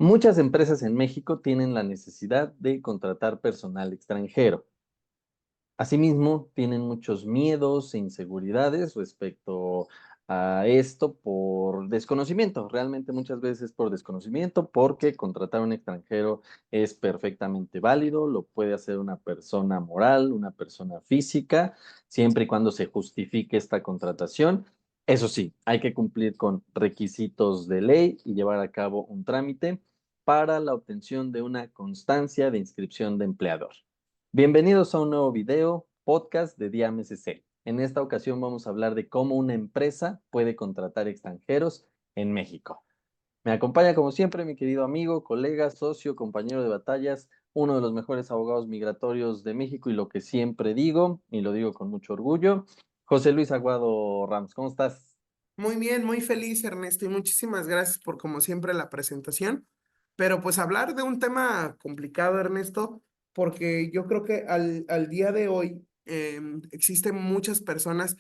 Muchas empresas en México tienen la necesidad de contratar personal extranjero. Asimismo, tienen muchos miedos e inseguridades respecto a esto por desconocimiento. Realmente muchas veces por desconocimiento, porque contratar a un extranjero es perfectamente válido, lo puede hacer una persona moral, una persona física, siempre y cuando se justifique esta contratación. Eso sí, hay que cumplir con requisitos de ley y llevar a cabo un trámite para la obtención de una constancia de inscripción de empleador. Bienvenidos a un nuevo video, podcast de Día MSC. En esta ocasión vamos a hablar de cómo una empresa puede contratar extranjeros en México. Me acompaña como siempre mi querido amigo, colega, socio, compañero de batallas, uno de los mejores abogados migratorios de México y lo que siempre digo, y lo digo con mucho orgullo, José Luis Aguado Rams. ¿Cómo estás? Muy bien, muy feliz, Ernesto, y muchísimas gracias por, como siempre, la presentación. Pero pues hablar de un tema complicado, Ernesto, porque yo creo que al día de hoy existen muchas personas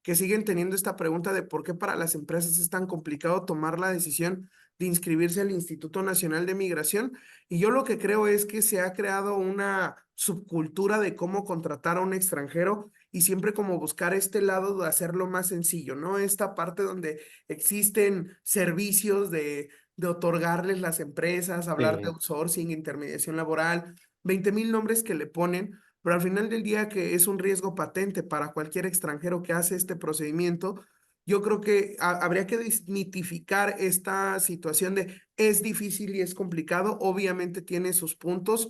que siguen teniendo esta pregunta de por qué para las empresas es tan complicado tomar la decisión de inscribirse al Instituto Nacional de Migración. Y yo lo que creo es que se ha creado una subcultura de cómo contratar a un extranjero y siempre como buscar este lado de hacerlo más sencillo, ¿no? Esta parte donde existen servicios de otorgarles las empresas, hablar de Sí. outsourcing, intermediación laboral, 20,000 nombres que le ponen, pero al final del día que es un riesgo patente para cualquier extranjero que hace este procedimiento. Yo creo que habría que desmitificar esta situación de es difícil y es complicado. Obviamente tiene sus puntos,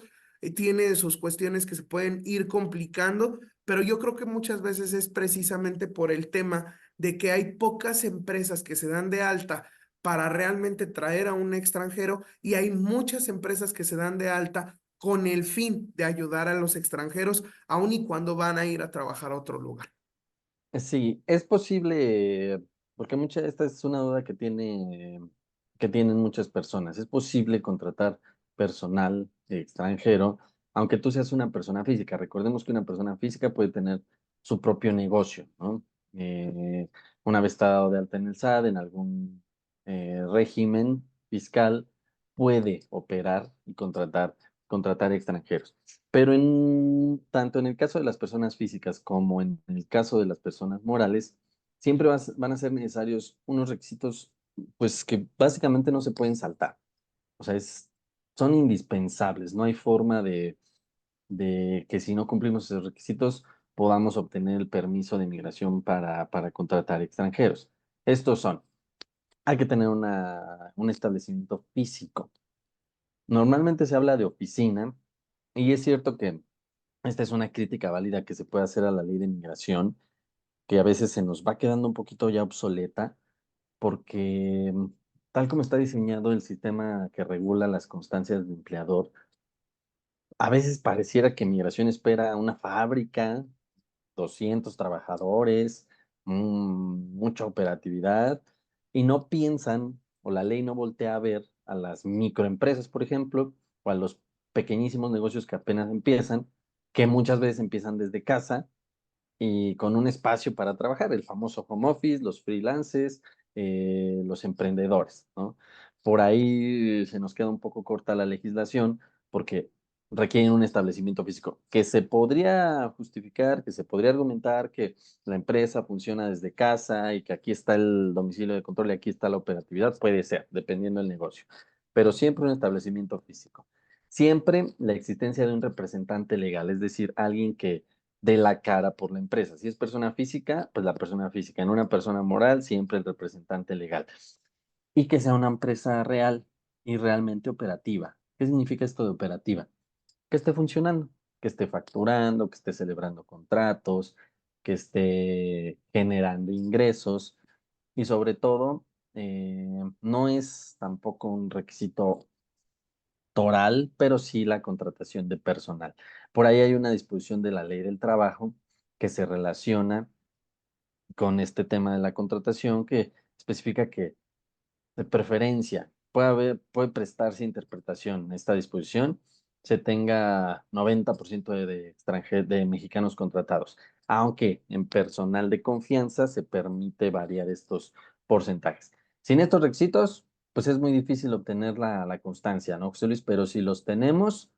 tiene sus cuestiones que se pueden ir complicando, pero yo creo que muchas veces es precisamente por el tema de que hay pocas empresas que se dan de alta para realmente traer a un extranjero y hay muchas empresas que se dan de alta con el fin de ayudar a los extranjeros, aun y cuando van a ir a trabajar a otro lugar. Sí, es posible, porque esta es una duda que tienen muchas personas. Es posible contratar personal extranjero, aunque tú seas una persona física. Recordemos que una persona física puede tener su propio negocio, ¿no? Eh, una vez está dado de alta en el SAT, en algún régimen fiscal, puede operar y contratar extranjeros. Pero tanto en el caso de las personas físicas como en el caso de las personas morales, siempre van a ser necesarios unos requisitos, pues que básicamente no se pueden saltar. O sea, son indispensables. No hay forma de que si no cumplimos esos requisitos podamos obtener el permiso de migración para contratar extranjeros. Estos son, hay que tener un establecimiento físico. Normalmente se habla de oficina y es cierto que esta es una crítica válida que se puede hacer a la ley de migración, que a veces se nos va quedando un poquito ya obsoleta, porque tal como está diseñado el sistema que regula las constancias de empleador, a veces pareciera que migración espera una fábrica, 200 trabajadores, mucha operatividad, y no piensan, o la ley no voltea a ver a las microempresas, por ejemplo, o a los pequeñísimos negocios que apenas empiezan, que muchas veces empiezan desde casa y con un espacio para trabajar, el famoso home office, los freelances, los emprendedores, ¿no? Por ahí se nos queda un poco corta la legislación porque requieren un establecimiento físico que se podría justificar, que se podría argumentar que la empresa funciona desde casa y que aquí está el domicilio de control y aquí está la operatividad, puede ser, dependiendo del negocio, pero siempre un establecimiento físico. Siempre la existencia de un representante legal, es decir, alguien que de la cara por la empresa. Si es persona física, pues la persona física. En una persona moral, siempre el representante legal. Y que sea una empresa real y realmente operativa. ¿Qué significa esto de operativa? Que esté funcionando, que esté facturando, que esté celebrando contratos, que esté generando ingresos y sobre todo, no es tampoco un requisito toral, pero sí la contratación de personal. Por ahí hay una disposición de la ley del trabajo que se relaciona con este tema de la contratación que especifica que de preferencia puede prestarse interpretación en esta disposición, se tenga 90% de mexicanos contratados, aunque en personal de confianza se permite variar estos porcentajes. Sin estos requisitos, pues es muy difícil obtener la constancia, ¿no, José Luis? Pero si los tenemos,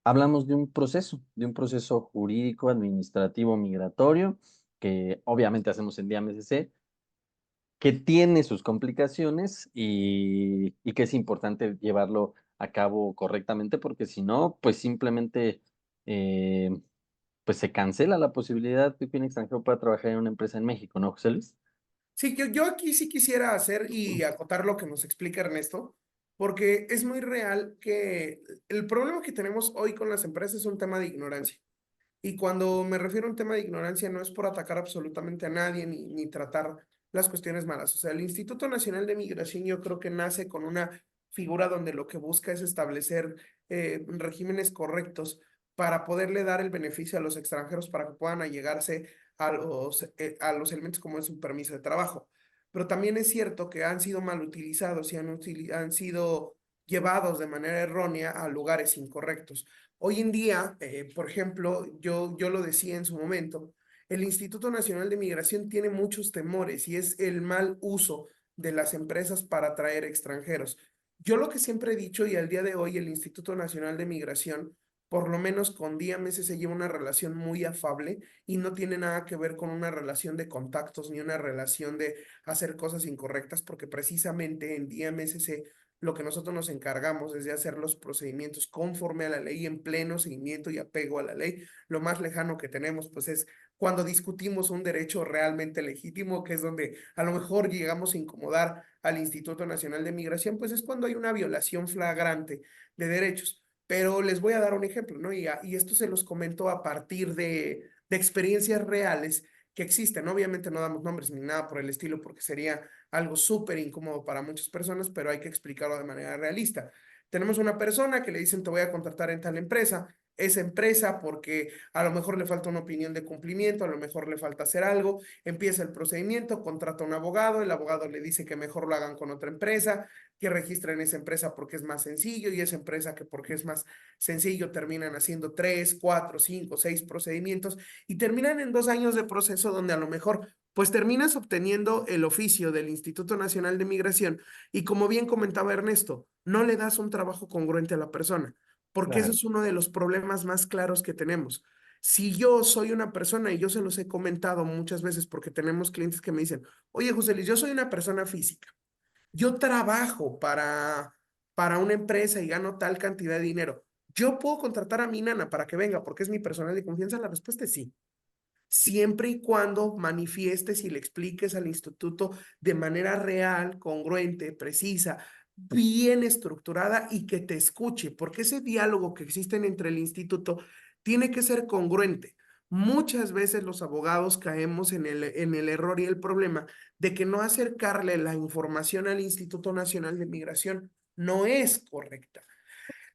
hablamos de un proceso jurídico, administrativo, migratorio, que obviamente hacemos en Día MSC, que tiene sus complicaciones y que es importante llevarlo a cabo correctamente, porque si no, pues simplemente eh, pues se cancela la posibilidad de que un extranjero pueda trabajar en una empresa en México, ¿no, José Luis? Sí, yo aquí sí quisiera hacer y acotar lo que nos explica Ernesto, porque es muy real que el problema que tenemos hoy con las empresas es un tema de ignorancia. Y cuando me refiero a un tema de ignorancia, no es por atacar absolutamente a nadie ni tratar las cuestiones malas. O sea, el Instituto Nacional de Migración yo creo que nace con una figura donde lo que busca es establecer regímenes correctos para poderle dar el beneficio a los extranjeros para que puedan allegarse a los elementos como es un permiso de trabajo. Pero también es cierto que han sido mal utilizados y han sido llevados de manera errónea a lugares incorrectos. Hoy en día, por ejemplo, yo lo decía en su momento, el Instituto Nacional de Migración tiene muchos temores y es el mal uso de las empresas para atraer extranjeros. Yo lo que siempre he dicho y al día de hoy el Instituto Nacional de Migración, por lo menos con Día se lleva una relación muy afable y no tiene nada que ver con una relación de contactos ni una relación de hacer cosas incorrectas, porque precisamente en Día lo que nosotros nos encargamos es de hacer los procedimientos conforme a la ley, en pleno seguimiento y apego a la ley. Lo más lejano que tenemos, pues, es cuando discutimos un derecho realmente legítimo, que es donde a lo mejor llegamos a incomodar al Instituto Nacional de Migración, pues es cuando hay una violación flagrante de derechos. Pero les voy a dar un ejemplo, ¿no? Y esto se los comento a partir de experiencias reales que existen. Obviamente no damos nombres ni nada por el estilo porque sería algo súper incómodo para muchas personas, pero hay que explicarlo de manera realista. Tenemos una persona que le dicen te voy a contratar en tal empresa, esa empresa porque a lo mejor le falta una opinión de cumplimiento, a lo mejor le falta hacer algo, empieza el procedimiento, contrata a un abogado, el abogado le dice que mejor lo hagan con otra empresa, que registren esa empresa porque es más sencillo y esa empresa que porque es más sencillo terminan haciendo 3, 4, 5, 6 procedimientos y terminan en 2 años de proceso donde a lo mejor pues terminas obteniendo el oficio del Instituto Nacional de Migración y como bien comentaba Ernesto, no le das un trabajo congruente a la persona, porque eso Claro. es uno de los problemas más claros que tenemos. Si yo soy una persona, y yo se los he comentado muchas veces porque tenemos clientes que me dicen, oye, José Luis, yo soy una persona física, yo trabajo para una empresa y gano tal cantidad de dinero, ¿yo puedo contratar a mi nana para que venga porque es mi personal de confianza? La respuesta es sí, siempre y cuando manifiestes y le expliques al instituto de manera real, congruente, precisa, bien estructurada y que te escuche, porque ese diálogo que existe entre el instituto tiene que ser congruente. Muchas veces los abogados caemos en el error y el problema de que no acercarle la información al Instituto Nacional de Migración no es correcta.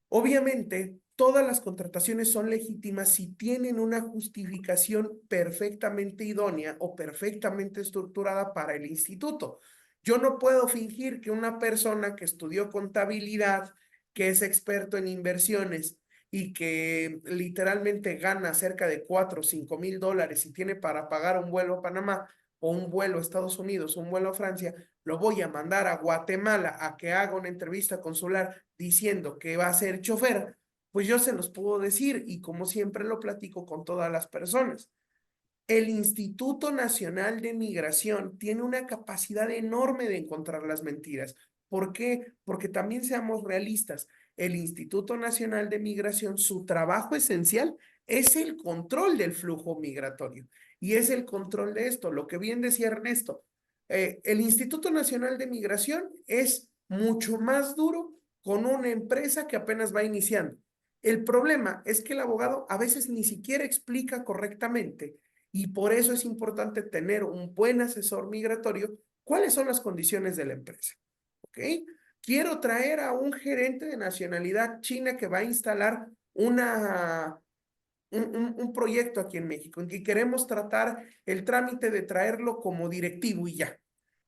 Obviamente, todas las contrataciones son legítimas si tienen una justificación perfectamente idónea o perfectamente estructurada para el instituto. Yo no puedo fingir que una persona que estudió contabilidad, que es experto en inversiones y que literalmente gana cerca de 4 o 5 mil dólares y tiene para pagar un vuelo a Panamá o un vuelo a Estados Unidos o un vuelo a Francia, lo voy a mandar a Guatemala a que haga una entrevista consular diciendo que va a ser chofer, pues yo se los puedo decir y como siempre lo platico con todas las personas. El Instituto Nacional de Migración tiene una capacidad enorme de encontrar las mentiras. ¿Por qué? Porque también seamos realistas. El Instituto Nacional de Migración, su trabajo esencial es el control del flujo migratorio y es el control de esto. Lo que bien decía Ernesto, el Instituto Nacional de Migración es mucho más duro con una empresa que apenas va iniciando. El problema es que el abogado a veces ni siquiera explica correctamente y por eso es importante tener un buen asesor migratorio. ¿Cuáles son las condiciones de la empresa? ¿Ok? Quiero traer a un gerente de nacionalidad china que va a instalar un proyecto aquí en México, en que queremos tratar el trámite de traerlo como directivo y ya.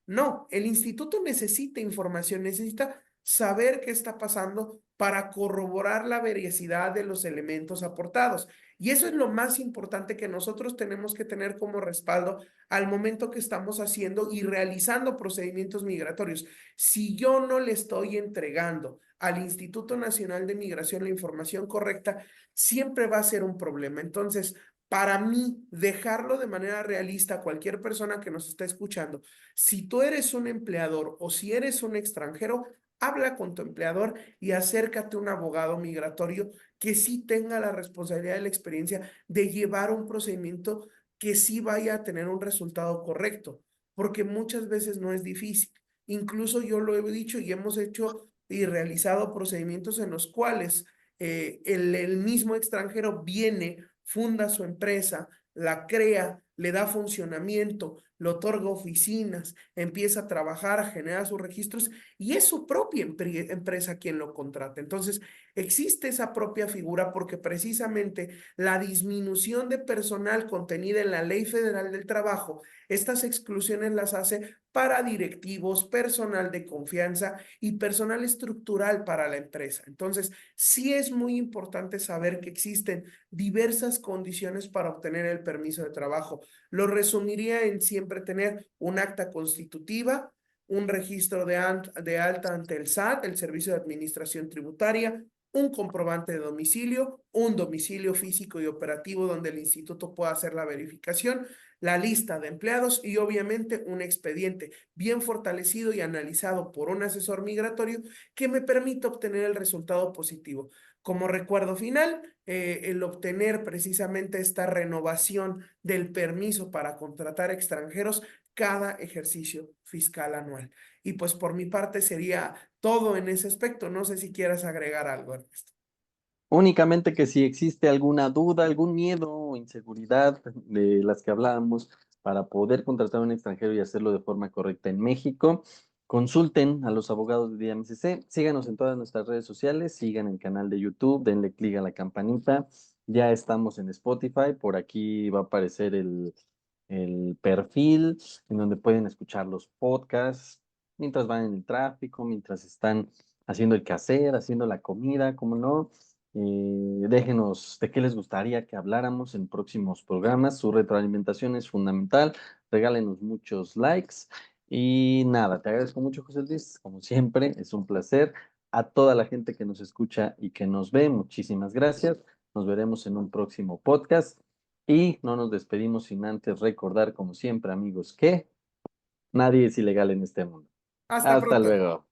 No, el instituto necesita información, necesita saber qué está pasando para corroborar la veracidad de los elementos aportados. Y eso es lo más importante que nosotros tenemos que tener como respaldo al momento que estamos haciendo y realizando procedimientos migratorios. Si yo no le estoy entregando al Instituto Nacional de Migración la información correcta, siempre va a ser un problema. Entonces, para mí, dejarlo de manera realista a cualquier persona que nos está escuchando, si tú eres un empleador o si eres un extranjero, habla con tu empleador y acércate a un abogado migratorio que sí tenga la responsabilidad de la experiencia de llevar un procedimiento que sí vaya a tener un resultado correcto, porque muchas veces no es difícil. Incluso yo lo he dicho y hemos hecho y realizado procedimientos en los cuales el mismo extranjero viene, funda su empresa, la crea, le da funcionamiento, le otorga oficinas, empieza a trabajar, genera sus registros y es su propia empresa quien lo contrata. Entonces, existe esa propia figura porque precisamente la disminución de personal contenida en la Ley Federal del Trabajo, estas exclusiones las hace para directivos, personal de confianza y personal estructural para la empresa. Entonces, sí es muy importante saber que existen diversas condiciones para obtener el permiso de trabajo. Lo resumiría en siempre tener un acta constitutiva, un registro de alta ante el SAT, el Servicio de Administración Tributaria, un comprobante de domicilio, un domicilio físico y operativo donde el instituto pueda hacer la verificación, la lista de empleados y obviamente un expediente bien fortalecido y analizado por un asesor migratorio que me permita obtener el resultado positivo. Como recuerdo final, el obtener precisamente esta renovación del permiso para contratar extranjeros cada ejercicio fiscal anual. Y pues por mi parte sería todo en ese aspecto. No sé si quieras agregar algo, Ernesto. Únicamente que si existe alguna duda, algún miedo o inseguridad de las que hablábamos para poder contratar a un extranjero y hacerlo de forma correcta en México, consulten a los abogados de DMCC, síganos en todas nuestras redes sociales, sigan el canal de YouTube, denle clic a la campanita, ya estamos en Spotify, por aquí va a aparecer el perfil en donde pueden escuchar los podcasts mientras van en el tráfico, mientras están haciendo el quehacer, haciendo la comida, como no. Déjenos de qué les gustaría que habláramos en próximos programas. Su retroalimentación es fundamental. Regálenos muchos likes. Y nada, te agradezco mucho, José Luis. Como siempre, es un placer. A toda la gente que nos escucha y que nos ve, muchísimas gracias. Nos veremos en un próximo podcast. Y no nos despedimos sin antes recordar, como siempre, amigos, que nadie es ilegal en este mundo. Hasta Hasta pronto. luego.